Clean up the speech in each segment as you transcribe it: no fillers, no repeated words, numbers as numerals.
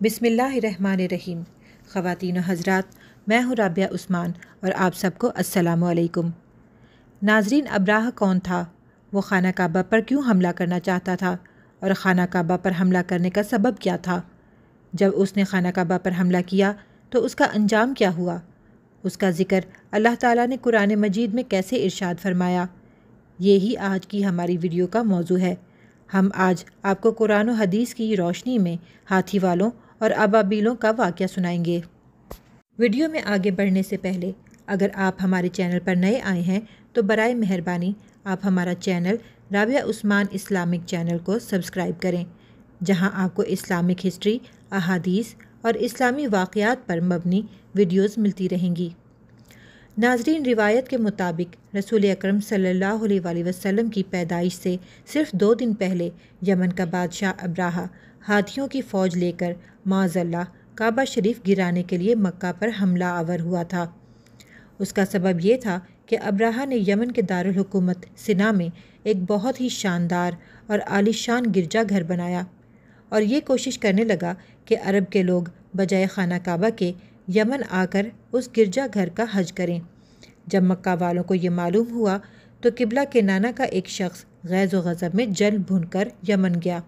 بسم اللہ الرحمن الرحیم۔ خواتین و حضرات، میں ہوں رابعہ عثمان اور آپ سب کو السلام علیکم۔ ناظرین، ابراہہ کون تھا؟ وہ خانہ کعبہ پر کیوں حملہ کرنا چاہتا تھا اور خانہ کعبہ پر حملہ کرنے کا سبب کیا تھا؟ جب اس نے خانہ کعبہ پر حملہ کیا تو اس کا انجام کیا ہوا؟ اس کا ذکر اللہ تعالیٰ نے قرآن مجید میں کیسے ارشاد فرمایا؟ یہی آج کی ہماری ویڈیو کا موضوع ہے۔ ہم آج آپ کو قرآن و حدیث کی روشنی میں ہاتھی والوں اور ابابیلوں کا واقعہ سنائیں گے۔ ویڈیو میں آگے بڑھنے سے پہلے اگر آپ ہمارے چینل پر نئے آئے ہیں تو برائے مہربانی آپ ہمارا چینل رابعہ عثمان اسلامک چینل کو سبسکرائب کریں، جہاں آپ کو اسلامک ہسٹری، احادیث اور اسلامی واقعات پر مبنی ویڈیوز ملتی رہیں گی۔ ناظرین، روایت کے مطابق رسول اکرم صلی اللہ علیہ وآلہ وسلم کی پیدائش سے صرف 2 دن پہلے یمن کا بادشاہ ابراہہ ہاتھیوں کی فوج لے کر معاذ اللہ کعبہ شریف گرانے کے لیے مکہ پر حملہ آور ہوا تھا۔ اس کا سبب یہ تھا کہ ابراہہ نے یمن کے دارالحکومت سنا میں ایک بہت ہی شاندار اور عالیشان گرجا گھر بنایا اور یہ کوشش کرنے لگا کہ عرب کے لوگ بجائے خانہ کعبہ کے یمن آ کر اس گرجا گھر کا حج کریں۔ جب مکہ والوں کو یہ معلوم ہوا تو قبلہ کنانہ کا ایک شخص غیظ و غضب میں جل بھن کر یمن گیا۔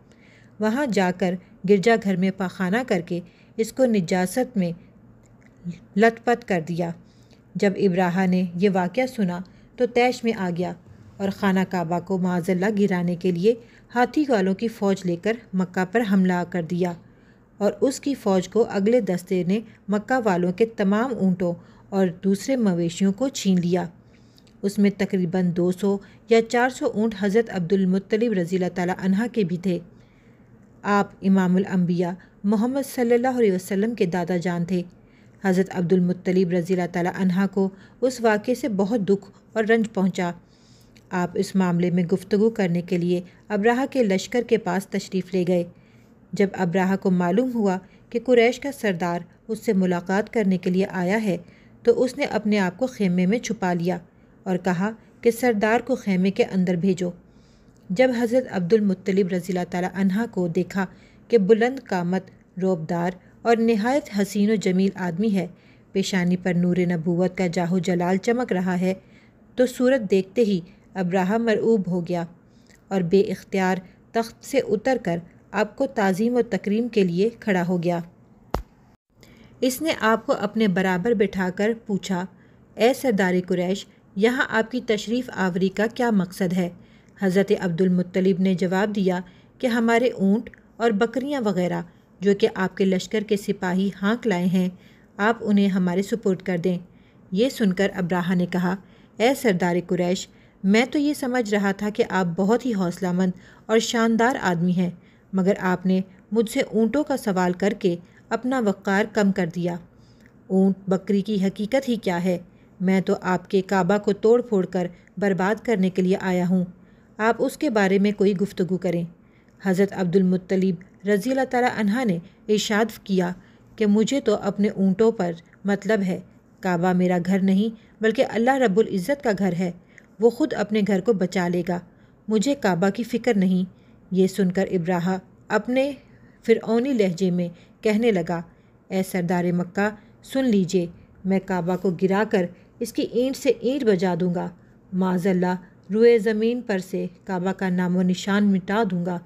وہاں جا کر گرجا گھر میں پاخانہ کر کے اس کو نجاست میں لت پت کر دیا۔ جب ابراہہ نے یہ واقعہ سنا تو طیش میں آ گیا اور خانہ کعبہ کو معاذ اللہ گرانے کے لیے ہاتھی والوں کی فوج لے کر مکہ پر حملہ کر دیا، اور اس کی فوج کو اگلے دستے نے مکہ والوں کے تمام اونٹوں اور دوسرے مویشیوں کو چھین لیا۔ اس میں تقریباً 200 یا 400 اونٹ حضرت عبدالمطلب رضی اللہ تعالیٰ عنہ کے بھی تھے۔ آپ امام الانبیاء محمد صلی اللہ علیہ وسلم کے دادا جان تھے۔ حضرت عبدالمطلب رضی اللہ تعالیٰ عنہ کو اس واقعے سے بہت دکھ اور رنج پہنچا۔ آپ اس معاملے میں گفتگو کرنے کے لیے ابراہہ کے لشکر کے پاس تشریف لے گئے۔ جب ابراہہ کو معلوم ہوا کہ قریش کا سردار اس سے ملاقات کرنے کے لیے آیا ہے تو اس نے اپنے آپ کو خیمے میں چھپا لیا اور کہا کہ سردار کو خیمے کے اندر بھیجو۔ جب حضرت عبدالمطلب رضی اللہ تعالیٰ عنہ کو دیکھا کہ بلند قامت، روبدار اور نہایت حسین و جمیل آدمی ہے، پیشانی پر نور نبوت کا جاہ و جلال چمک رہا ہے، تو صورت دیکھتے ہی ابراہہ مرعوب ہو گیا اور بے اختیار تخت سے اتر کر آپ کو تعظیم و تکریم کے لیے کھڑا ہو گیا۔ اس نے آپ کو اپنے برابر بٹھا کر پوچھا، اے سردار قریش، یہاں آپ کی تشریف آوری کا کیا مقصد ہے؟ حضرت عبدالمطلب نے جواب دیا کہ ہمارے اونٹ اور بکریاں وغیرہ جو کہ آپ کے لشکر کے سپاہی ہانک لائے ہیں، آپ انہیں ہمارے سپرد کر دیں۔ یہ سن کر ابراہہ نے کہا، اے سردار قریش، میں تو یہ سمجھ رہا تھا کہ آپ بہت ہی حوصلہ مند اور شاندار آدمی ہیں، مگر آپ نے مجھ سے اونٹوں کا سوال کر کے اپنا وقار کم کر دیا۔ اونٹ بکری کی حقیقت ہی کیا ہے؟ میں تو آپ کے کعبہ کو توڑ پھوڑ کر برباد کرنے کے لیے آیا ہوں، آپ اس کے بارے میں کوئی گفتگو کریں۔ حضرت عبدالمطلب رضی اللہ تعالیٰ عنہ نے ارشاد کیا کہ مجھے تو اپنے اونٹوں پر مطلب ہے، کعبہ میرا گھر نہیں بلکہ اللہ رب العزت کا گھر ہے، وہ خود اپنے گھر کو بچا لے گا، مجھے کعبہ کی فکر نہیں۔ یہ سن کر ابراہہ اپنے فرعونی لہجے میں کہنے لگا، اے سردار مکہ، سن لیجئے، میں کعبہ کو گرا کر اس کی اینٹ سے اینٹ بجا دوں گا، معاذ اللہ روئے زمین پر سے کعبہ کا نام و نشان مٹا دوں گا۔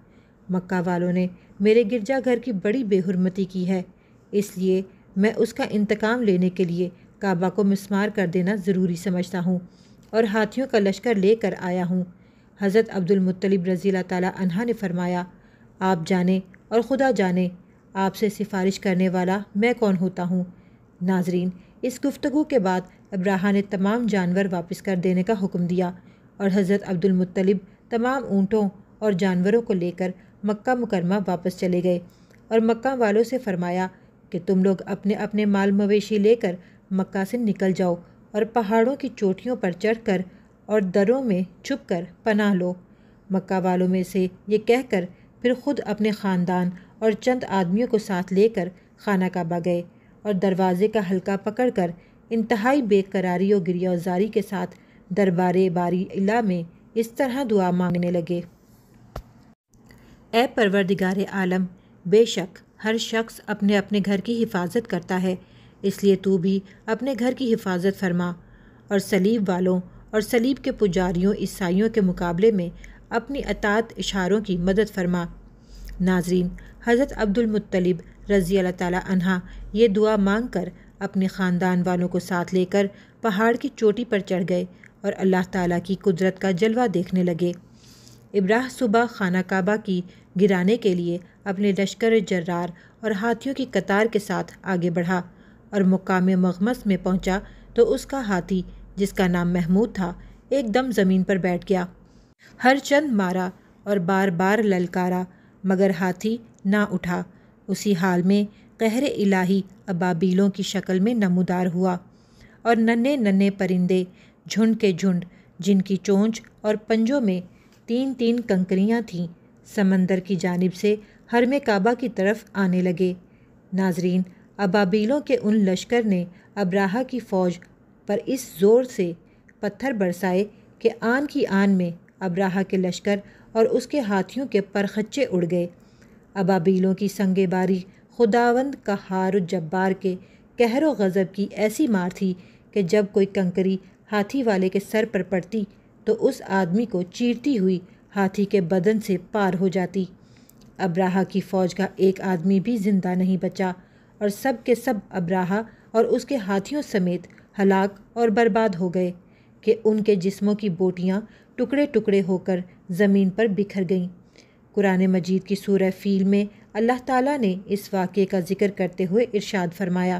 مکہ والوں نے میرے گرجا گھر کی بڑی بے حرمتی کی ہے، اس لیے میں اس کا انتقام لینے کے لیے کعبہ کو مسمار کر دینا ضروری سمجھتا ہوں اور ہاتھیوں کا لشکر لے کر آیا ہوں۔ حضرت عبدالمطلب رضی اللہ تعالیٰ عنہ نے فرمایا، آپ جانیں اور خدا جانے، آپ سے سفارش کرنے والا میں کون ہوتا ہوں۔ ناظرین، اس گفتگو کے بعد ابراہہ نے تمام جانور واپس کر دینے کا حکم دیا اور حضرت عبدالمطلب تمام اونٹوں اور جانوروں کو لے کر مکہ مکرمہ واپس چلے گئے اور مکہ والوں سے فرمایا کہ تم لوگ اپنے اپنے مال مویشی لے کر مکہ سے نکل جاؤ اور پہاڑوں کی چوٹیوں پر چڑھ کر اور دروں میں چھپ کر پناہ لو۔ مکہ والوں میں سے یہ کہہ کر پھر خود اپنے خاندان اور چند آدمیوں کو ساتھ لے کر خانہ کعبہ گئے اور دروازے کا حلقہ پکڑ کر انتہائی بے قراری و گریہ و زاری کے ساتھ دربار باری الہ میں اس طرح دعا مانگنے لگے، اے پروردگار عالم، بے شک ہر شخص اپنے اپنے گھر کی حفاظت کرتا ہے، اس لیے تو بھی اپنے گھر کی حفاظت فرما اور صلیب والوں اور صلیب کے پجاریوں عیسائیوں کے مقابلے میں اپنی اطاعت اشاروں کی مدد فرما۔ ناظرین، حضرت عبد المطلب رضی اللہ تعالیٰ عنہ یہ دعا مانگ کر اپنے خاندان والوں کو ساتھ لے کر پہاڑ کی چوٹی پر چڑھ گئے اور اللہ تعالیٰ کی قدرت کا جلوہ دیکھنے لگے۔ ابراہ صبح خانہ کعبہ کی گرانے کے لیے اپنے لشکر جرار اور ہاتھیوں کی قطار کے ساتھ آگے بڑھا اور مقام مغمس میں پہنچا تو اس کا ہاتھی جس کا نام محمود تھا ایک دم زمین پر بیٹھ گیا۔ ہر چند مارا اور بار بار للکارا مگر ہاتھی نہ اٹھا۔ اسی حال میں قہر الہی ابابیلوں کی شکل میں نمودار ہوا اور ننھے ننھے پرندے جھنڈ کے جھنڈ جن کی چونچ اور پنجوں میں 3 کنکریاں تھیں سمندر کی جانب سے حرم کعبہ کی طرف آنے لگے۔ ناظرین، ابابیلوں کے ان لشکر نے ابراہہ کی فوج پر اس زور سے پتھر برسائے کہ آن کی آن میں ابراہہ کے لشکر اور اس کے ہاتھیوں کے پرخچے اڑ گئے۔ ابابیلوں کی سنگ باری خداوند قہار و جبار کے قہر و غضب کی ایسی مار تھی کہ جب کوئی کنکری ہاتھی والے کے سر پر پڑتی تو اس آدمی کو چیرتی ہوئی ہاتھی کے بدن سے پار ہو جاتی۔ ابراہہ کی فوج کا ایک آدمی بھی زندہ نہیں بچا اور سب کے سب ابراہہ اور اس کے ہاتھیوں سمیت ہلاک اور برباد ہو گئے کہ ان کے جسموں کی بوٹیاں ٹکڑے ٹکڑے ہو کر زمین پر بکھر گئیں۔ قرآن مجید کی سورہ فیل میں اللہ تعالیٰ نے اس واقعے کا ذکر کرتے ہوئے ارشاد فرمایا،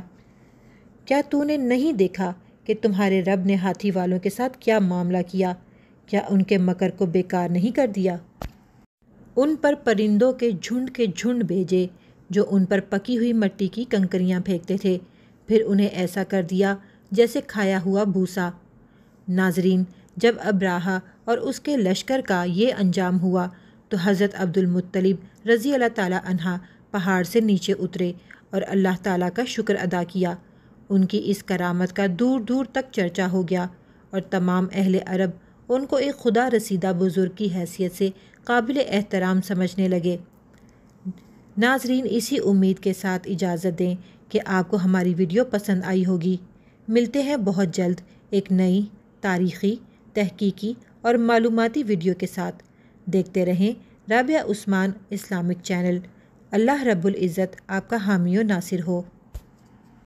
کیا تو نے نہیں دیکھا کہ تمہارے رب نے ہاتھی والوں کے ساتھ کیا معاملہ کیا؟ کیا ان کے مکر کو بیکار نہیں کر دیا؟ ان پر پرندوں کے جھنڈ بھیجے جو ان پر پکی ہوئی مٹی کی کنکریاں پھینکتے تھے، پھر انہیں ایسا کر دیا جیسے کھایا ہوا بھوسا۔ ناظرین، جب ابراہہ اور اس کے لشکر کا یہ انجام ہوا تو حضرت عبد المطلب رضی اللہ تعالیٰ عنہ پہاڑ سے نیچے اترے اور اللہ تعالیٰ کا شکر ادا کیا۔ ان کی اس کرامت کا دور دور تک چرچا ہو گیا اور تمام اہل عرب ان کو ایک خدا رسیدہ بزرگ کی حیثیت سے قابل احترام سمجھنے لگے۔ ناظرین، اسی امید کے ساتھ اجازت دیں کہ آپ کو ہماری ویڈیو پسند آئی ہوگی۔ ملتے ہیں بہت جلد ایک نئی تاریخی، تحقیقی اور معلوماتی ویڈیو کے ساتھ۔ دیکھتے رہیں رابعہ عثمان اسلامک چینل۔ اللہ رب العزت آپ کا حامی و ناصر ہو۔